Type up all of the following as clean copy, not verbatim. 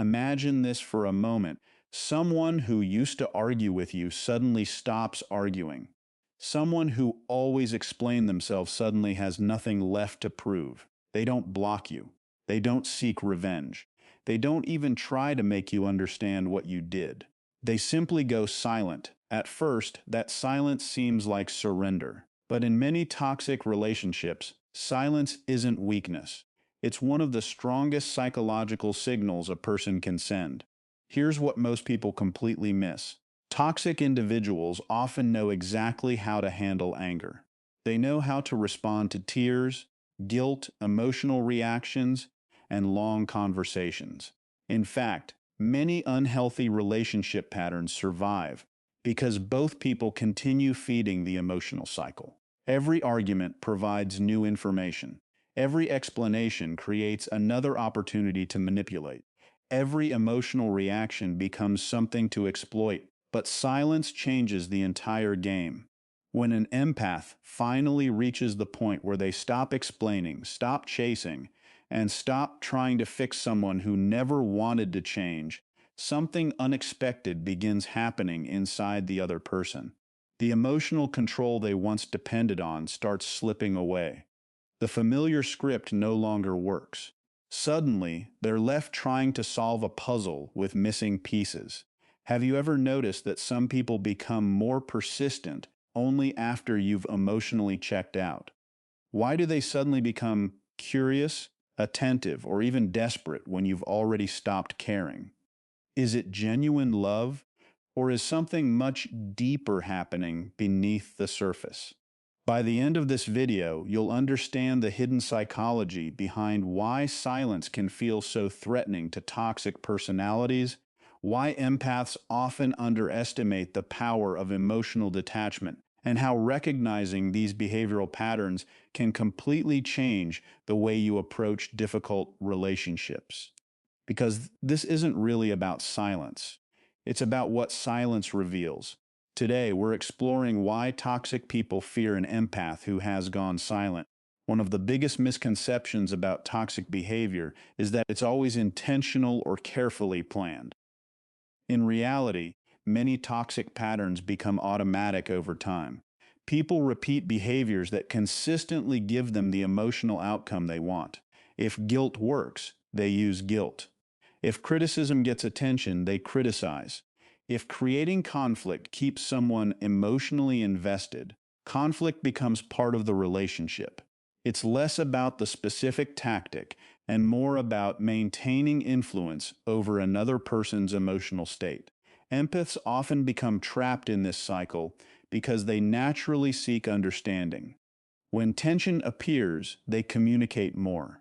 Imagine this for a moment. Someone who used to argue with you suddenly stops arguing. Someone who always explained themselves suddenly has nothing left to prove. They don't block you. They don't seek revenge. They don't even try to make you understand what you did. They simply go silent. At first, that silence seems like surrender. But in many toxic relationships, silence isn't weakness. It's one of the strongest psychological signals a person can send. Here's what most people completely miss. Toxic individuals often know exactly how to handle anger. They know how to respond to tears, guilt, emotional reactions, and long conversations. In fact, many unhealthy relationship patterns survive because both people continue feeding the emotional cycle. Every argument provides new information. Every explanation creates another opportunity to manipulate. Every emotional reaction becomes something to exploit, but silence changes the entire game. When an empath finally reaches the point where they stop explaining, stop chasing, and stop trying to fix someone who never wanted to change, something unexpected begins happening inside the other person. The emotional control they once depended on starts slipping away. The familiar script no longer works. Suddenly, they're left trying to solve a puzzle with missing pieces. Have you ever noticed that some people become more persistent only after you've emotionally checked out? Why do they suddenly become curious, attentive, or even desperate when you've already stopped caring? Is it genuine love, or is something much deeper happening beneath the surface? By the end of this video, you'll understand the hidden psychology behind why silence can feel so threatening to toxic personalities, why empaths often underestimate the power of emotional detachment, and how recognizing these behavioral patterns can completely change the way you approach difficult relationships. Because this isn't really about silence. It's about what silence reveals. Today, we're exploring why toxic people fear an empath who has gone silent. One of the biggest misconceptions about toxic behavior is that it's always intentional or carefully planned. In reality, many toxic patterns become automatic over time. People repeat behaviors that consistently give them the emotional outcome they want. If guilt works, they use guilt. If criticism gets attention, they criticize. If creating conflict keeps someone emotionally invested, conflict becomes part of the relationship. It's less about the specific tactic and more about maintaining influence over another person's emotional state. Empaths often become trapped in this cycle because they naturally seek understanding. When tension appears, they communicate more.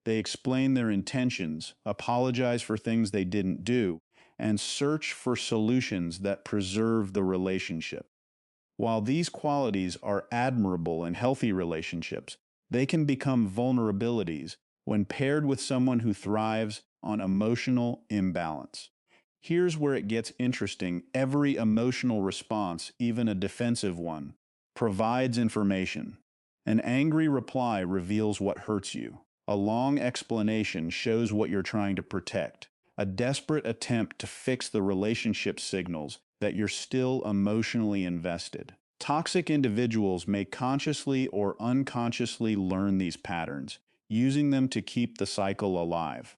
They explain their intentions, apologize for things they didn't do, and search for solutions that preserve the relationship. While these qualities are admirable in healthy relationships, they can become vulnerabilities when paired with someone who thrives on emotional imbalance. Here's where it gets interesting. Every emotional response, even a defensive one, provides information. An angry reply reveals what hurts you. A long explanation shows what you're trying to protect. A desperate attempt to fix the relationship signals that you're still emotionally invested. Toxic individuals may consciously or unconsciously learn these patterns, using them to keep the cycle alive.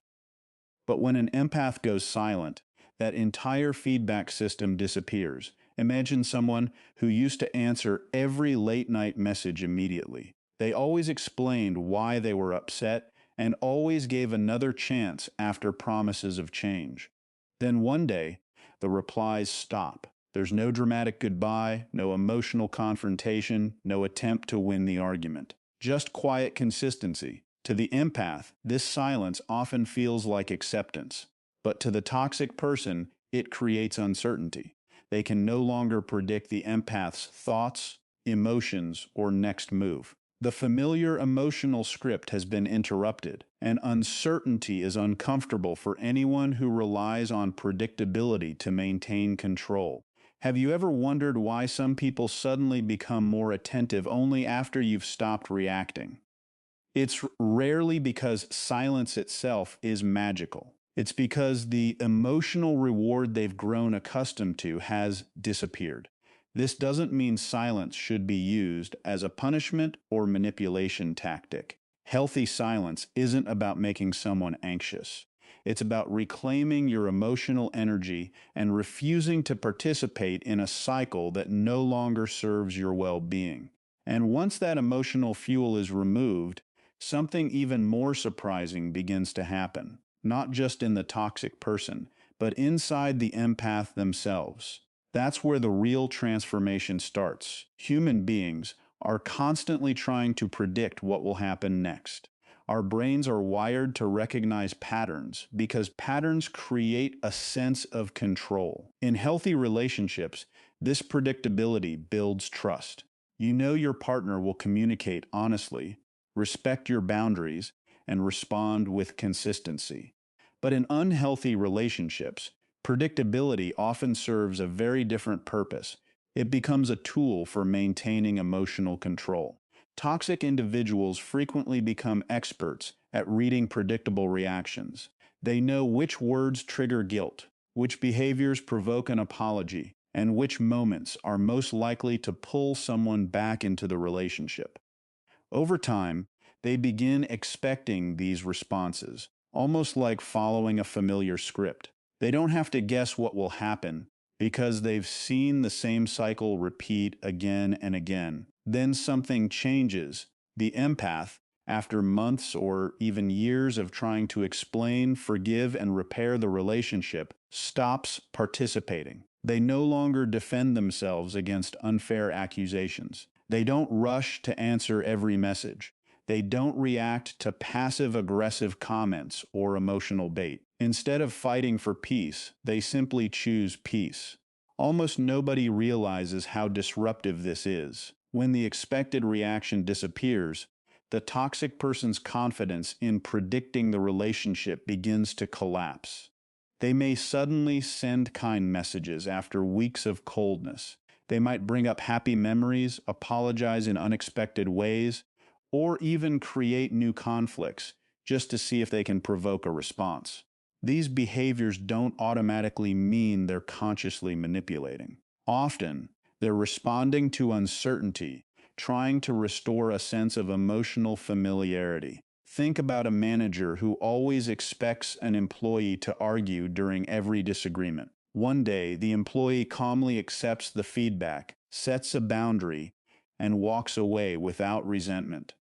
But when an empath goes silent, that entire feedback system disappears. Imagine someone who used to answer every late-night message immediately. They always explained why they were upset and always gave another chance after promises of change. Then one day, the replies stop. There's no dramatic goodbye, no emotional confrontation, no attempt to win the argument. Just quiet consistency. To the empath, this silence often feels like acceptance. But to the toxic person, it creates uncertainty. They can no longer predict the empath's thoughts, emotions, or next move. The familiar emotional script has been interrupted, and uncertainty is uncomfortable for anyone who relies on predictability to maintain control. Have you ever wondered why some people suddenly become more attentive only after you've stopped reacting? It's rarely because silence itself is magical. It's because the emotional reward they've grown accustomed to has disappeared. This doesn't mean silence should be used as a punishment or manipulation tactic. Healthy silence isn't about making someone anxious. It's about reclaiming your emotional energy and refusing to participate in a cycle that no longer serves your well being. And once that emotional fuel is removed, something even more surprising begins to happen, not just in the toxic person, but inside the empath themselves. That's where the real transformation starts. Human beings are constantly trying to predict what will happen next. Our brains are wired to recognize patterns because patterns create a sense of control. In healthy relationships, this predictability builds trust. You know your partner will communicate honestly, respect your boundaries, and respond with consistency. But in unhealthy relationships, predictability often serves a very different purpose. It becomes a tool for maintaining emotional control. Toxic individuals frequently become experts at reading predictable reactions. They know which words trigger guilt, which behaviors provoke an apology, and which moments are most likely to pull someone back into the relationship. Over time, they begin expecting these responses, almost like following a familiar script. They don't have to guess what will happen because they've seen the same cycle repeat again and again. Then something changes. The empath, after months or even years of trying to explain, forgive, and repair the relationship, stops participating. They no longer defend themselves against unfair accusations. They don't rush to answer every message. They don't react to passive-aggressive comments or emotional bait. Instead of fighting for peace, they simply choose peace. Almost nobody realizes how disruptive this is. When the expected reaction disappears, the toxic person's confidence in predicting the relationship begins to collapse. They may suddenly send kind messages after weeks of coldness. They might bring up happy memories, apologize in unexpected ways, or even create new conflicts just to see if they can provoke a response. These behaviors don't automatically mean they're consciously manipulating. Often, they're responding to uncertainty, trying to restore a sense of emotional familiarity. Think about a manager who always expects an employee to argue during every disagreement. One day, the employee calmly accepts the feedback, sets a boundary, and walks away without resentment.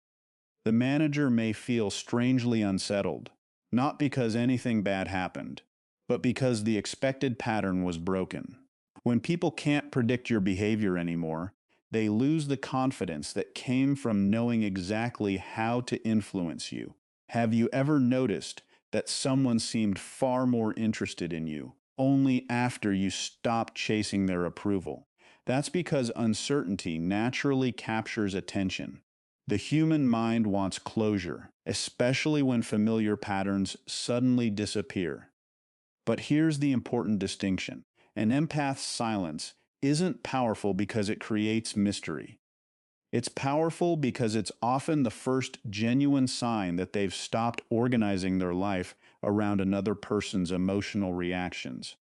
The manager may feel strangely unsettled, not because anything bad happened, but because the expected pattern was broken. When people can't predict your behavior anymore, they lose the confidence that came from knowing exactly how to influence you. Have you ever noticed that someone seemed far more interested in you only after you stopped chasing their approval? That's because uncertainty naturally captures attention. The human mind wants closure, especially when familiar patterns suddenly disappear. But here's the important distinction. An empath's silence isn't powerful because it creates mystery. It's powerful because it's often the first genuine sign that they've stopped organizing their life around another person's emotional reactions.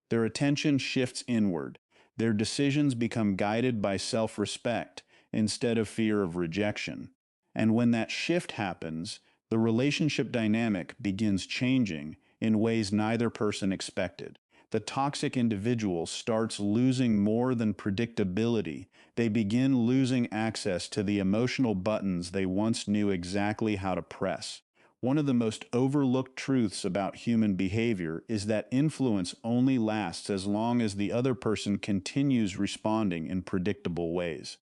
Their attention shifts inward. Their decisions become guided by self-respect instead of fear of rejection. And when that shift happens, the relationship dynamic begins changing in ways neither person expected. The toxic individual starts losing more than predictability. They begin losing access to the emotional buttons they once knew exactly how to press. One of the most overlooked truths about human behavior is that influence only lasts as long as the other person continues responding in predictable ways.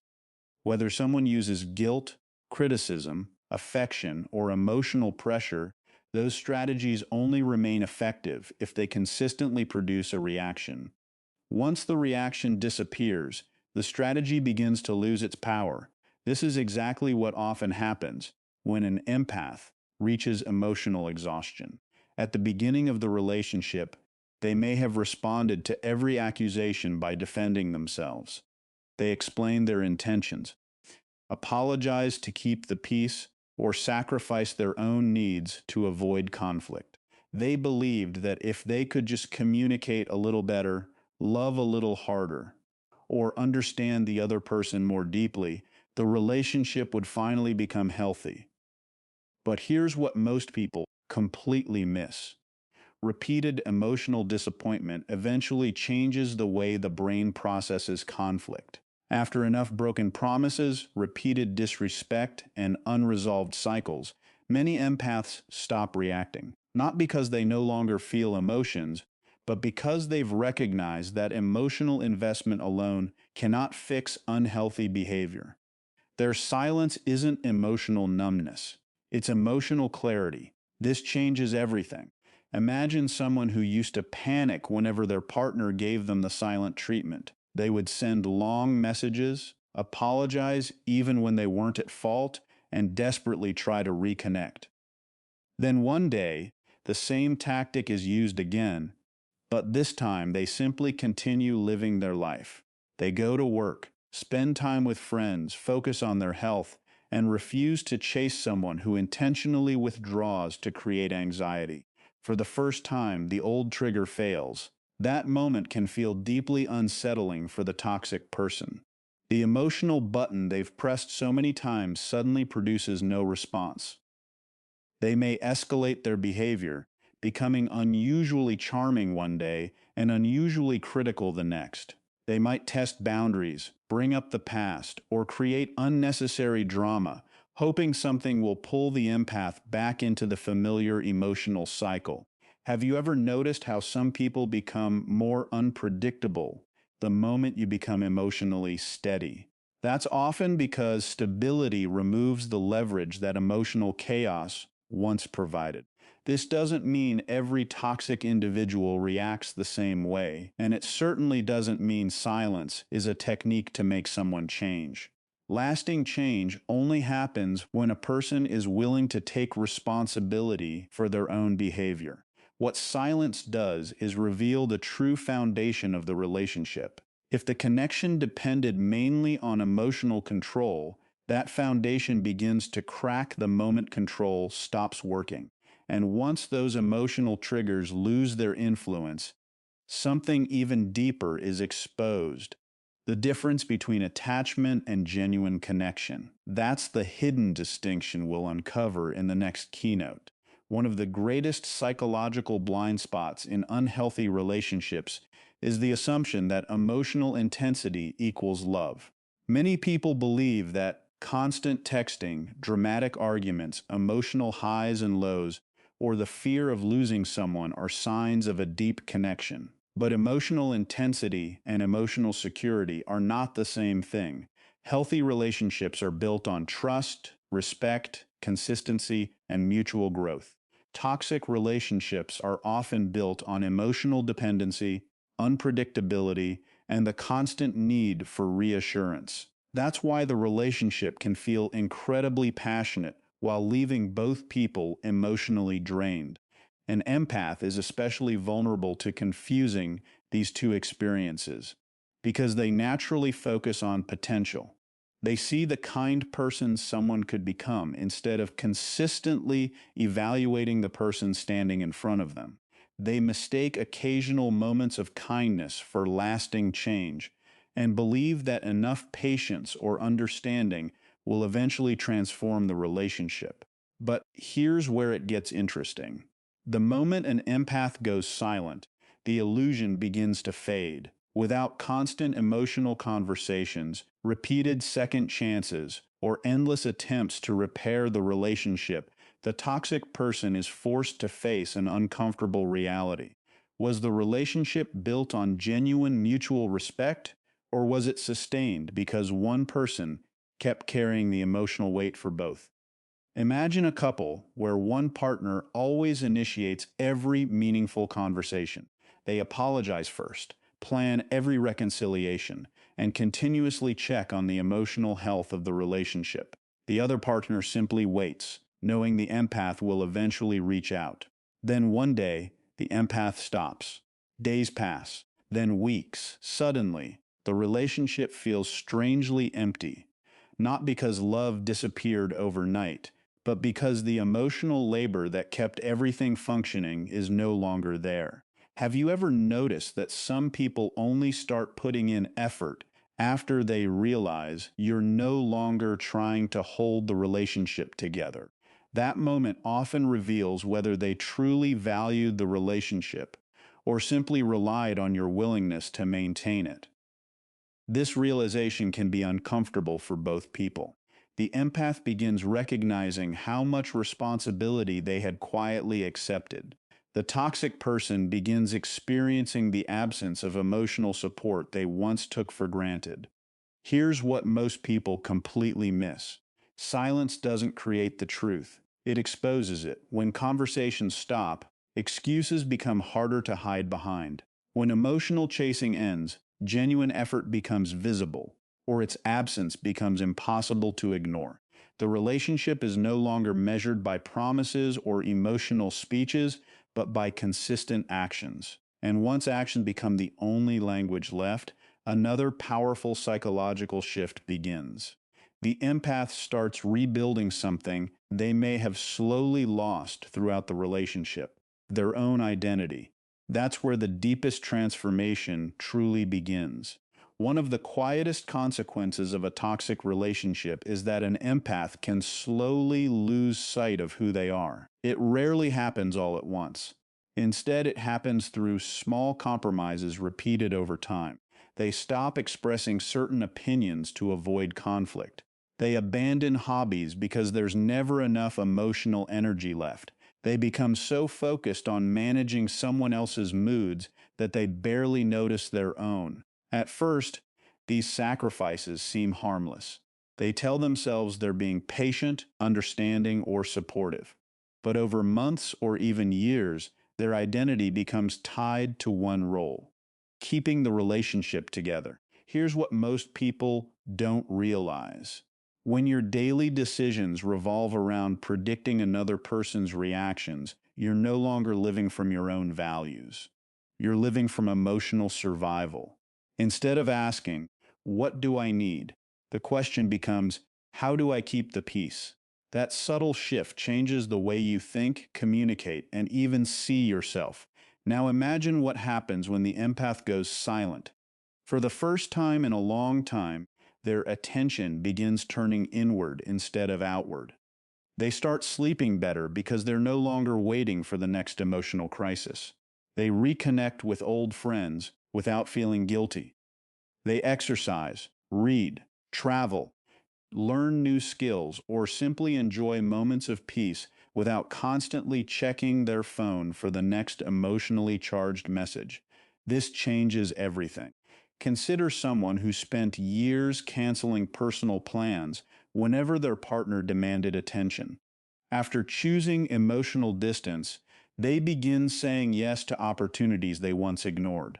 Whether someone uses guilt, criticism, affection, or emotional pressure, those strategies only remain effective if they consistently produce a reaction. Once the reaction disappears, the strategy begins to lose its power. This is exactly what often happens when an empath reaches emotional exhaustion. At the beginning of the relationship, they may have responded to every accusation by defending themselves. They explained their intentions, apologized to keep the peace, or sacrificed their own needs to avoid conflict. They believed that if they could just communicate a little better, love a little harder, or understand the other person more deeply, the relationship would finally become healthy. But here's what most people completely miss. Repeated emotional disappointment eventually changes the way the brain processes conflict. After enough broken promises, repeated disrespect, and unresolved cycles, many empaths stop reacting. Not because they no longer feel emotions, but because they've recognized that emotional investment alone cannot fix unhealthy behavior. Their silence isn't emotional numbness, it's emotional clarity. This changes everything. Imagine someone who used to panic whenever their partner gave them the silent treatment. They would send long messages, apologize even when they weren't at fault, and desperately try to reconnect. Then one day, the same tactic is used again, but this time they simply continue living their life. They go to work, spend time with friends, focus on their health, and refuse to chase someone who intentionally withdraws to create anxiety. For the first time, the old trigger fails. That moment can feel deeply unsettling for the toxic person. The emotional button they've pressed so many times suddenly produces no response. They may escalate their behavior, becoming unusually charming one day and unusually critical the next. They might test boundaries, bring up the past, or create unnecessary drama, hoping something will pull the empath back into the familiar emotional cycle. Have you ever noticed how some people become more unpredictable the moment you become emotionally steady? That's often because stability removes the leverage that emotional chaos once provided. This doesn't mean every toxic individual reacts the same way, and it certainly doesn't mean silence is a technique to make someone change. Lasting change only happens when a person is willing to take responsibility for their own behavior. What silence does is reveal the true foundation of the relationship. If the connection depended mainly on emotional control, that foundation begins to crack the moment control stops working. And once those emotional triggers lose their influence, something even deeper is exposed. The difference between attachment and genuine connection. That's the hidden distinction we'll uncover in the next keynote. One of the greatest psychological blind spots in unhealthy relationships is the assumption that emotional intensity equals love. Many people believe that constant texting, dramatic arguments, emotional highs and lows, or the fear of losing someone are signs of a deep connection. But emotional intensity and emotional security are not the same thing. Healthy relationships are built on trust, respect, consistency, and mutual growth. Toxic relationships are often built on emotional dependency, unpredictability, and the constant need for reassurance. That's why the relationship can feel incredibly passionate while leaving both people emotionally drained. An empath is especially vulnerable to confusing these two experiences because they naturally focus on potential. They see the kind person someone could become instead of consistently evaluating the person standing in front of them. They mistake occasional moments of kindness for lasting change and believe that enough patience or understanding will eventually transform the relationship. But here's where it gets interesting. The moment an empath goes silent, the illusion begins to fade. Without constant emotional conversations, repeated second chances, or endless attempts to repair the relationship, the toxic person is forced to face an uncomfortable reality. Was the relationship built on genuine mutual respect, or was it sustained because one person kept carrying the emotional weight for both? Imagine a couple where one partner always initiates every meaningful conversation. They apologize first, plan every reconciliation, and continuously check on the emotional health of the relationship. The other partner simply waits, knowing the empath will eventually reach out. Then one day, the empath stops. Days pass, then weeks. Suddenly, the relationship feels strangely empty. Not because love disappeared overnight, but because the emotional labor that kept everything functioning is no longer there. Have you ever noticed that some people only start putting in effort after they realize you're no longer trying to hold the relationship together? That moment often reveals whether they truly valued the relationship or simply relied on your willingness to maintain it. This realization can be uncomfortable for both people. The empath begins recognizing how much responsibility they had quietly accepted. The toxic person begins experiencing the absence of emotional support they once took for granted. Here's what most people completely miss. Silence doesn't create the truth. It exposes it. When conversations stop, excuses become harder to hide behind. When emotional chasing ends, genuine effort becomes visible, or its absence becomes impossible to ignore. The relationship is no longer measured by promises or emotional speeches, but by consistent actions. And once actions become the only language left, another powerful psychological shift begins. The empath starts rebuilding something they may have slowly lost throughout the relationship, their own identity. That's where the deepest transformation truly begins. One of the quietest consequences of a toxic relationship is that an empath can slowly lose sight of who they are. It rarely happens all at once. Instead, it happens through small compromises repeated over time. They stop expressing certain opinions to avoid conflict. They abandon hobbies because there's never enough emotional energy left. They become so focused on managing someone else's moods that they barely notice their own. At first, these sacrifices seem harmless. They tell themselves they're being patient, understanding, or supportive. But over months or even years, their identity becomes tied to one role: keeping the relationship together. Here's what most people don't realize. When your daily decisions revolve around predicting another person's reactions, you're no longer living from your own values. You're living from emotional survival. Instead of asking, "What do I need?" the question becomes, "How do I keep the peace?" That subtle shift changes the way you think, communicate, and even see yourself. Now imagine what happens when the empath goes silent. For the first time in a long time, their attention begins turning inward instead of outward. They start sleeping better because they're no longer waiting for the next emotional crisis. They reconnect with old friends without feeling guilty. They exercise, read, travel, learn new skills, or simply enjoy moments of peace without constantly checking their phone for the next emotionally charged message. This changes everything. Consider someone who spent years canceling personal plans whenever their partner demanded attention. After choosing emotional distance, they begin saying yes to opportunities they once ignored.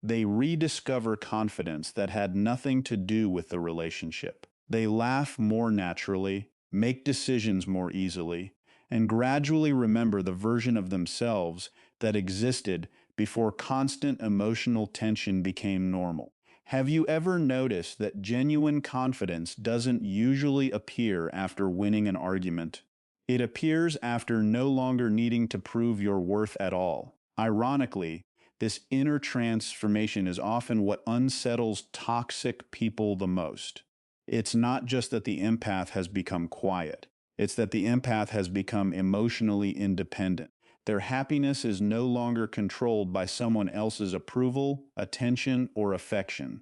They rediscover confidence that had nothing to do with the relationship. They laugh more naturally, make decisions more easily, and gradually remember the version of themselves that existed before constant emotional tension became normal. Have you ever noticed that genuine confidence doesn't usually appear after winning an argument? It appears after no longer needing to prove your worth at all. Ironically, this inner transformation is often what unsettles toxic people the most. It's not just that the empath has become quiet. It's that the empath has become emotionally independent. Their happiness is no longer controlled by someone else's approval, attention, or affection.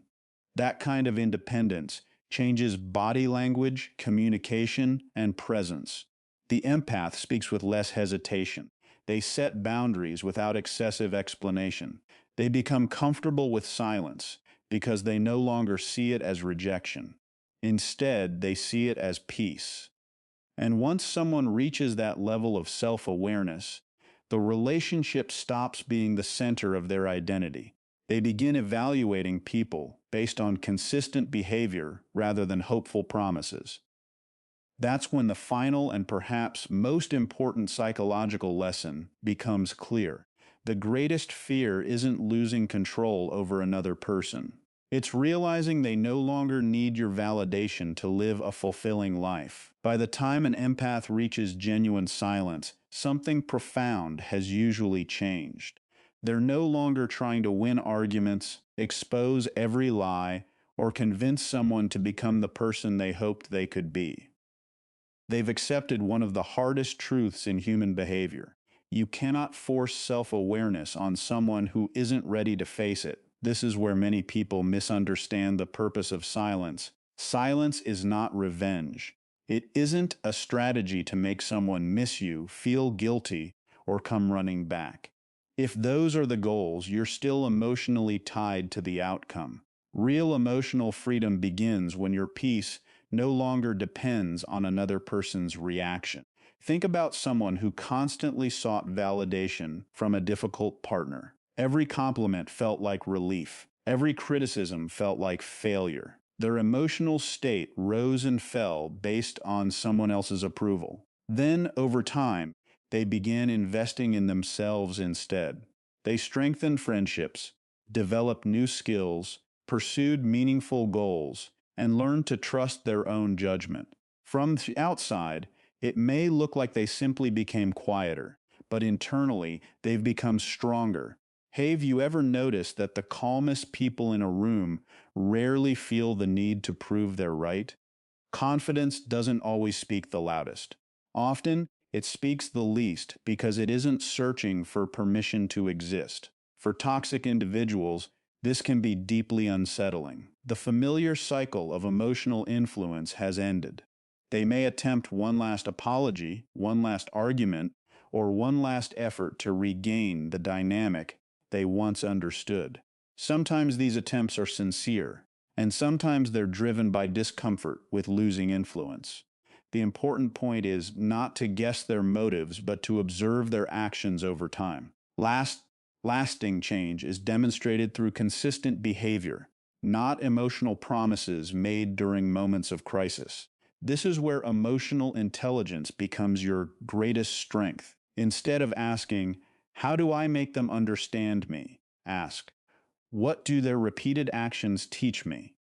That kind of independence changes body language, communication, and presence. The empath speaks with less hesitation. They set boundaries without excessive explanation. They become comfortable with silence because they no longer see it as rejection. Instead, they see it as peace. And once someone reaches that level of self-awareness, the relationship stops being the center of their identity. They begin evaluating people based on consistent behavior rather than hopeful promises. That's when the final and perhaps most important psychological lesson becomes clear. The greatest fear isn't losing control over another person. It's realizing they no longer need your validation to live a fulfilling life. By the time an empath reaches genuine silence, something profound has usually changed. They're no longer trying to win arguments, expose every lie, or convince someone to become the person they hoped they could be. They've accepted one of the hardest truths in human behavior. You cannot force self-awareness on someone who isn't ready to face it. This is where many people misunderstand the purpose of silence. Silence is not revenge. It isn't a strategy to make someone miss you, feel guilty, or come running back. If those are the goals, you're still emotionally tied to the outcome. Real emotional freedom begins when your peace no longer depends on another person's reaction. Think about someone who constantly sought validation from a difficult partner. Every compliment felt like relief. Every criticism felt like failure. Their emotional state rose and fell based on someone else's approval. Then, over time, they began investing in themselves instead. They strengthened friendships, developed new skills, pursued meaningful goals, and learn to trust their own judgment. From the outside, it may look like they simply became quieter, but internally, they've become stronger. Have you ever noticed that the calmest people in a room rarely feel the need to prove they're right? Confidence doesn't always speak the loudest. Often, it speaks the least because it isn't searching for permission to exist. For toxic individuals, this can be deeply unsettling. The familiar cycle of emotional influence has ended. They may attempt one last apology, one last argument, or one last effort to regain the dynamic they once understood. Sometimes these attempts are sincere, and sometimes they're driven by discomfort with losing influence. The important point is not to guess their motives, but to observe their actions over time. Lasting change is demonstrated through consistent behavior, not emotional promises made during moments of crisis. This is where emotional intelligence becomes your greatest strength. Instead of asking, "How do I make them understand me?" ask, "What do their repeated actions teach me?"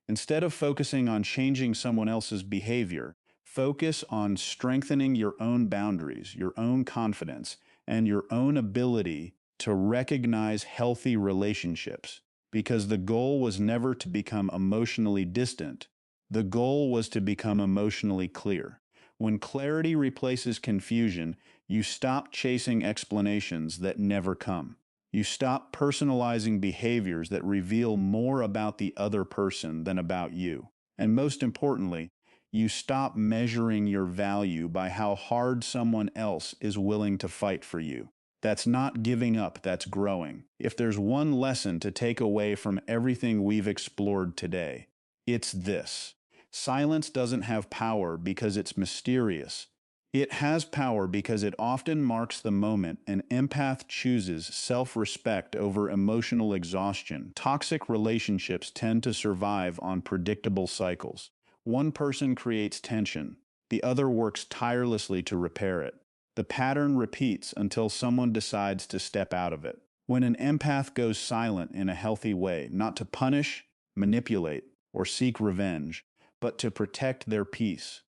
Instead of focusing on changing someone else's behavior, focus on strengthening your own boundaries, your own confidence, and your own ability to recognize healthy relationships. Because the goal was never to become emotionally distant, the goal was to become emotionally clear. When clarity replaces confusion, you stop chasing explanations that never come. You stop personalizing behaviors that reveal more about the other person than about you. And most importantly, you stop measuring your value by how hard someone else is willing to fight for you. That's not giving up, that's growing. If there's one lesson to take away from everything we've explored today, it's this. Silence doesn't have power because it's mysterious. It has power because it often marks the moment an empath chooses self-respect over emotional exhaustion. Toxic relationships tend to survive on predictable cycles. One person creates tension, the other works tirelessly to repair it. The pattern repeats until someone decides to step out of it. When an empath goes silent in a healthy way, not to punish, manipulate, or seek revenge, but to protect their peace,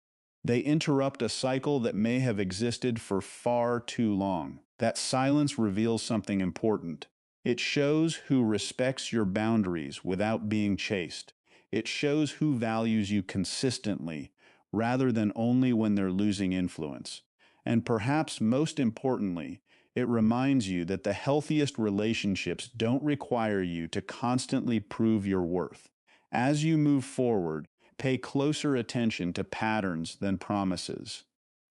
they interrupt a cycle that may have existed for far too long. That silence reveals something important. It shows who respects your boundaries without being chased. It shows who values you consistently, rather than only when they're losing influence. And perhaps most importantly, it reminds you that the healthiest relationships don't require you to constantly prove your worth. As you move forward, pay closer attention to patterns than promises.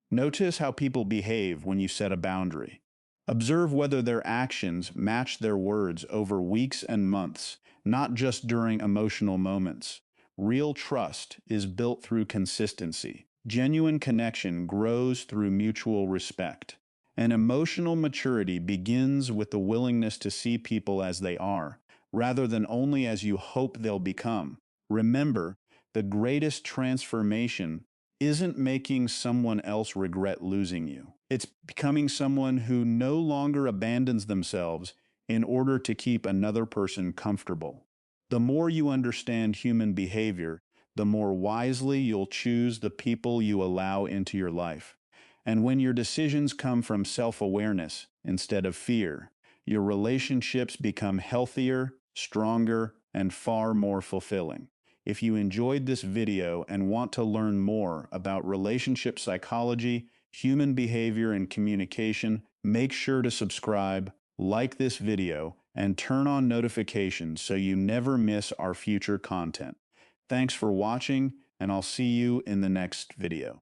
Notice how people behave when you set a boundary. Observe whether their actions match their words over weeks and months, not just during emotional moments. Real trust is built through consistency. Genuine connection grows through mutual respect. And emotional maturity begins with the willingness to see people as they are, rather than only as you hope they'll become. Remember, the greatest transformation isn't making someone else regret losing you. It's becoming someone who no longer abandons themselves in order to keep another person comfortable. The more you understand human behavior, the more wisely you'll choose the people you allow into your life. And when your decisions come from self-awareness instead of fear, your relationships become healthier, stronger, and far more fulfilling. If you enjoyed this video and want to learn more about relationship psychology, human behavior, and communication, make sure to subscribe, like this video, and turn on notifications so you never miss our future content. Thanks for watching, and I'll see you in the next video.